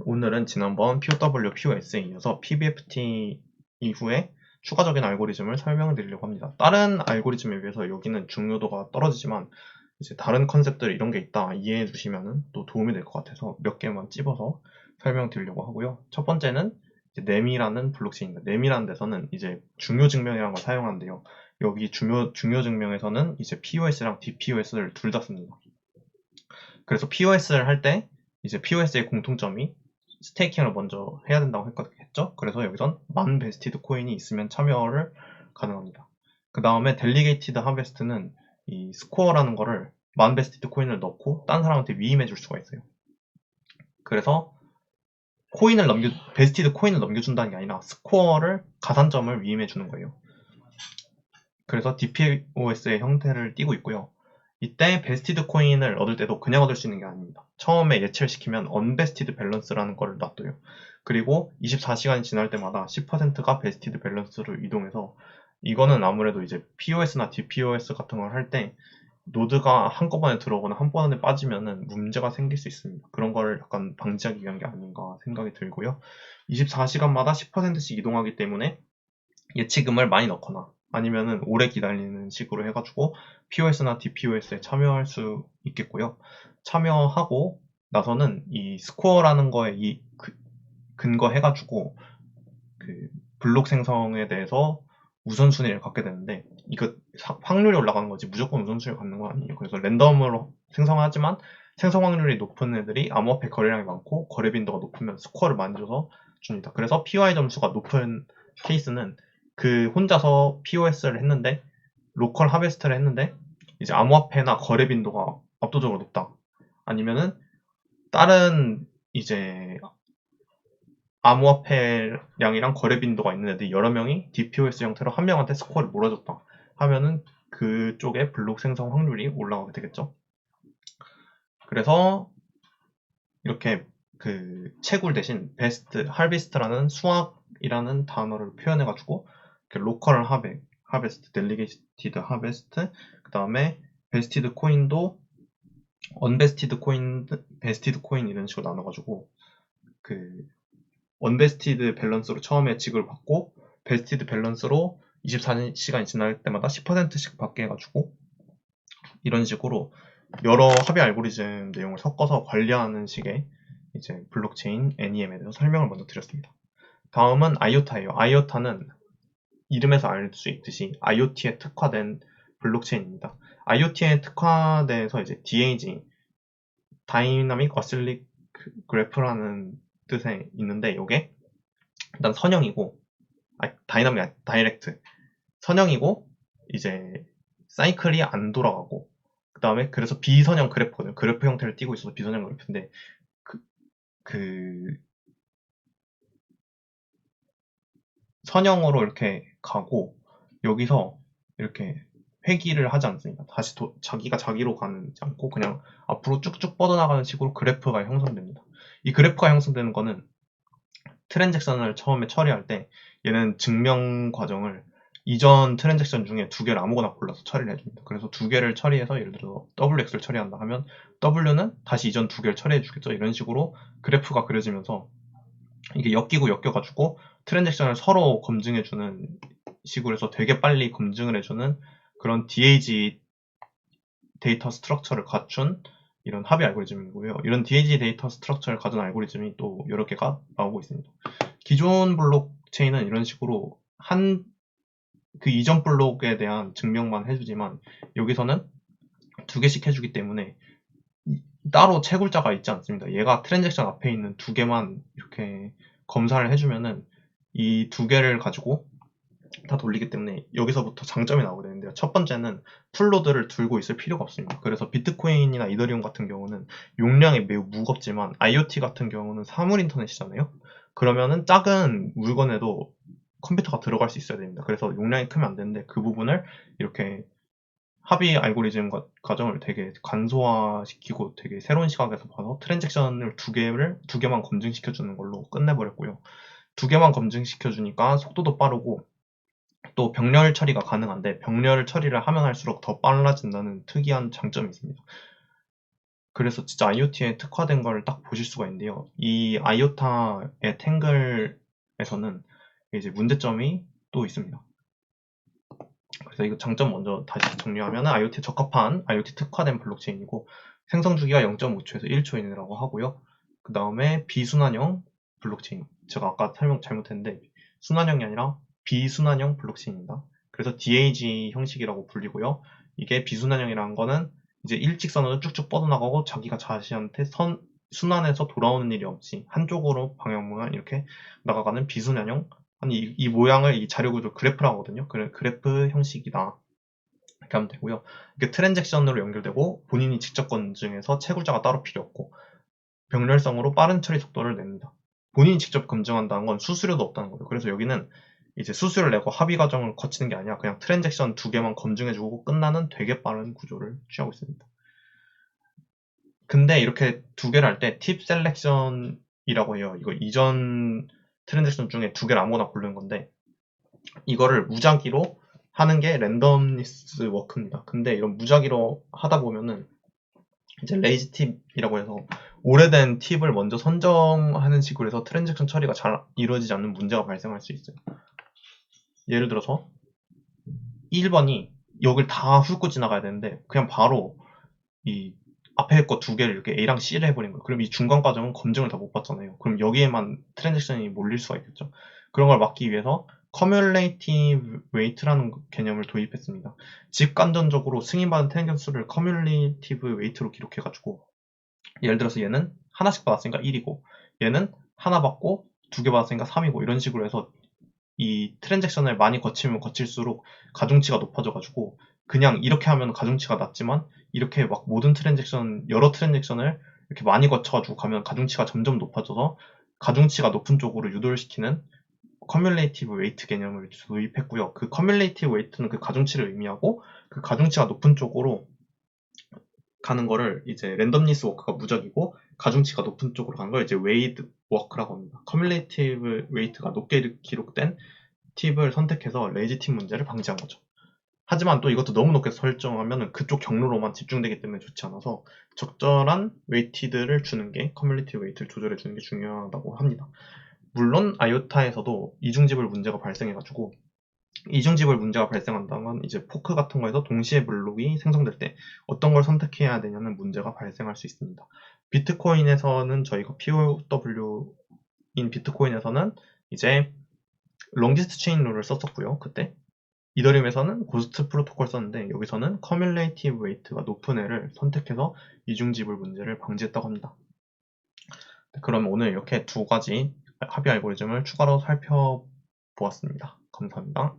오늘은 지난번 POW, POS에 이어서 PBFT 이후에 추가적인 알고리즘을 설명드리려고 합니다. 다른 알고리즘에 비해서 여기는 중요도가 떨어지지만 이제 다른 컨셉들 이런 게 있다 이해해 주시면 또 도움이 될 것 같아서 몇 개만 찝어서 설명드리려고 하고요. 첫 번째는 이제 NEM이라는 블록체인입니다. NEM이라는 데서는 이제 중요 증명이라는 걸 사용하는데요. 여기 중요 증명에서는 이제 POS랑 DPoS를 둘 다 씁니다. 그래서 POS를 할 때 이제 POS의 공통점이 스테이킹을 먼저 해야 된다고 했죠. 그래서 여기선 만 베스티드 코인이 있으면 참여를 가능합니다. 그 다음에 델리게이티드 하베스트는 이 스코어라는 거를 만 베스티드 코인을 넣고 딴 사람한테 위임해 줄 수가 있어요. 그래서 베스티드 코인을 넘겨준다는 게 아니라 스코어를 가산점을 위임해 주는 거예요. 그래서 DPoS의 형태를 띠고 있고요. 이때 베스티드 코인을 얻을 때도 그냥 얻을 수 있는 게 아닙니다. 처음에 예치를 시키면 언베스티드 밸런스라는 걸 놔둬요. 그리고 24시간이 지날 때마다 10%가 베스티드 밸런스로 이동해서 이거는 아무래도 이제 POS나 DPoS 같은 걸 할 때 노드가 한꺼번에 들어오거나 한 번에 빠지면은 문제가 생길 수 있습니다. 그런 걸 약간 방지하기 위한 게 아닌가 생각이 들고요. 24시간마다 10%씩 이동하기 때문에 예치금을 많이 넣거나 아니면은 오래 기다리는 식으로 해가지고 POS나 DPoS에 참여할 수 있겠고요. 참여하고 나서는 이 스코어라는 거에 근거해가지고 그 블록 생성에 대해서 우선순위를 갖게 되는데 이거 확률이 올라가는 거지 무조건 우선순위를 갖는 건 아니에요. 그래서 랜덤으로 생성하지만 생성 확률이 높은 애들이 암호화폐 거래량이 많고 거래 빈도가 높으면 스코어를 많이 줘서 줍니다. 그래서 POI 점수가 높은 케이스는 그 혼자서 POS를 했는데 로컬 하베스트를 했는데 이제 암호화폐나 거래 빈도가 압도적으로 높다. 아니면은 다른 이제 암호화폐량이랑 거래 빈도가 있는 애들 여러 명이 DPoS 형태로 한 명한테 스코어를 몰아줬다 하면은 그쪽에 블록 생성 확률이 올라가게 되겠죠. 그래서 이렇게 그 채굴 대신 하베스트라는 수확이라는 단어를 표현해가지고 로컬 하베스트, 델리게이티드 하베스트, 그 다음에 베스티드 코인도 언베스티드 코인, 베스티드 코인 이런 식으로 나눠가지고 그 언베스티드 밸런스로 처음에 칙을 받고 베스티드 밸런스로 24시간이 지날 때마다 10%씩 받게 해가지고 이런 식으로 여러 합의 알고리즘 내용을 섞어서 관리하는 식의 이제 블록체인 NEM에 대해서 설명을 먼저 드렸습니다. 다음은 IOTA예요. IOTA는 이름에서 알 수 있듯이 IoT에 특화된 블록체인입니다. IoT에 특화돼서 이제 DAG, 다이나믹 어실릭 그래프라는 뜻에 있는데 이게 일단 선형이고 다이렉트 선형이고 이제 사이클이 안 돌아가고 그 다음에 그래서 비선형 그래프거든요. 그래프 형태를 띠고 있어서 비선형 그래프인데 그, 그 선형으로 이렇게 가고 여기서 이렇게 회귀를 하지 않습니다. 다시 자기가 자기로 가지 않고 그냥 앞으로 쭉쭉 뻗어나가는 식으로 그래프가 형성됩니다. 이 그래프가 형성되는 거는 트랜잭션을 처음에 처리할 때 얘는 증명 과정을 이전 트랜잭션 중에 두 개를 아무거나 골라서 처리를 해줍니다. 그래서 두 개를 처리해서 예를 들어 WX를 처리한다 하면 W는 다시 이전 두 개를 처리해 주겠죠. 이런 식으로 그래프가 그려지면서 이게 엮이고 엮여가지고 트랜잭션을 서로 검증해주는 식으로 해서 되게 빨리 검증을 해주는 그런 DAG 데이터 스트럭처를 갖춘 이런 합의 알고리즘이고요. 이런 DAG 데이터 스트럭처를 가진 알고리즘이 또 여러 개가 나오고 있습니다. 기존 블록체인은 이런 식으로 그 이전 블록에 대한 증명만 해주지만 여기서는 두 개씩 해주기 때문에 따로 채굴자가 있지 않습니다. 얘가 트랜잭션 앞에 있는 두 개만 이렇게 검사를 해주면은 이 두 개를 가지고 다 돌리기 때문에 여기서부터 장점이 나오게 되는데요. 첫 번째는 풀로드를 들고 있을 필요가 없습니다. 그래서 비트코인이나 이더리움 같은 경우는 용량이 매우 무겁지만 IoT 같은 경우는 사물 인터넷이잖아요. 그러면은 작은 물건에도 컴퓨터가 들어갈 수 있어야 됩니다. 그래서 용량이 크면 안 되는데 그 부분을 이렇게 합의 알고리즘 과정을 되게 간소화시키고 되게 새로운 시각에서 봐서 트랜잭션을 두 개만 검증시켜주는 걸로 끝내버렸고요. 두 개만 검증시켜주니까 속도도 빠르고 또 병렬 처리가 가능한데 병렬 처리를 하면 할수록 더 빨라진다는 특이한 장점이 있습니다. 그래서 진짜 IoT에 특화된 걸 딱 보실 수가 있는데요. 이 아이오타의 탱글에서는 이제 문제점이 또 있습니다. 그래서 이거 장점 먼저 다시 정리하면 IoT에 적합한 IoT 특화된 블록체인이고 생성 주기가 0.5초에서 1초 이내라고 하고요. 그 다음에 비순환형 블록체인. 제가 아까 설명 잘못했는데 순환형이 아니라 비순환형 블록체인입니다. 그래서 DAG 형식이라고 불리고요. 이게 비순환형이라는 거는 이제 일직선으로 쭉쭉 뻗어나가고 자기가 자신한테 순환해서 돌아오는 일이 없이 한쪽으로 방향만 이렇게 나가가는 비순환형. 아니 이 모양을 이 자료 구조 그래프라고 하거든요. 그래프 형식이다. 이렇게 하면 되고요. 이게 트랜잭션으로 연결되고 본인이 직접 검증해서 채굴자가 따로 필요 없고 병렬성으로 빠른 처리 속도를 냅니다. 본인이 직접 검증한다는 건 수수료도 없다는 거예요. 그래서 여기는 이제 수수료를 내고 합의 과정을 거치는 게 아니라 그냥 트랜잭션 2개만 검증해주고 끝나는 되게 빠른 구조를 취하고 있습니다. 근데 이렇게 2개를 할 때 팁 셀렉션이라고 해요. 이거 이전 트랜잭션 중에 2개를 아무거나 고르는 건데 이거를 무작위로 하는 게 랜덤리스 워크입니다. 근데 이런 무작위로 하다 보면은 이제 레이지 팁이라고 해서 오래된 팁을 먼저 선정하는 식으로 해서 트랜잭션 처리가 잘 이루어지지 않는 문제가 발생할 수 있어요. 예를 들어서 1번이 여길 다 훑고 지나가야 되는데 그냥 바로 이 앞에 거 2개를 이렇게 A랑 C를 해버린 거예요. 그럼 이 중간 과정은 검증을 다 못 받잖아요. 그럼 여기에만 트랜잭션이 몰릴 수가 있겠죠. 그런 걸 막기 위해서 커뮬레이티브 웨이트라는 개념을 도입했습니다. 직관전적으로 승인받은 트랜잭션 수를 커뮬레이티브 웨이트로 기록해가지고 예를 들어서 얘는 하나씩 받았으니까 1이고 얘는 하나 받고 2개 받았으니까 3이고 이런 식으로 해서 이 트랜잭션을 많이 거치면 거칠수록 가중치가 높아져가지고 그냥 이렇게 하면 가중치가 낮지만 이렇게 막 모든 트랜잭션 여러 트랜잭션을 이렇게 많이 거쳐가지고 가면 가중치가 점점 높아져서 가중치가 높은 쪽으로 유도를 시키는 커뮬레이티브 웨이트 개념을 도입했고요. 그 커뮬레이티브 웨이트는 그 가중치를 의미하고 그 가중치가 높은 쪽으로 가는 거를 이제 랜덤리스 워크가 무적이고 가중치가 높은 쪽으로 가는 걸 이제 웨이드 워크라고 합니다. 커뮬레이티브 웨이트가 높게 기록된 팁을 선택해서 레이지 팁 문제를 방지한 거죠. 하지만 또 이것도 너무 높게 설정하면 그쪽 경로로만 집중되기 때문에 좋지 않아서 적절한 웨이티드를 주는 게 커뮤니티 웨이트를 조절해 주는 게 중요하다고 합니다. 물론 아이오타에서도 이중지불 문제가 발생해가지고 이중지불 문제가 발생한다면 이제 포크 같은 거에서 동시에 블록이 생성될 때 어떤 걸 선택해야 되냐는 문제가 발생할 수 있습니다. 비트코인에서는 저희가 POW인 비트코인에서는 이제 롱지스트 체인 룰을 썼었고요. 그때 이더리움에서는 고스트 프로토콜 썼는데 여기서는 커뮬레이티브 웨이트가 높은 애를 선택해서 이중지불 문제를 방지했다고 합니다. 그럼 오늘 이렇게 2가지 합의 알고리즘을 추가로 살펴보았습니다. 감사합니다.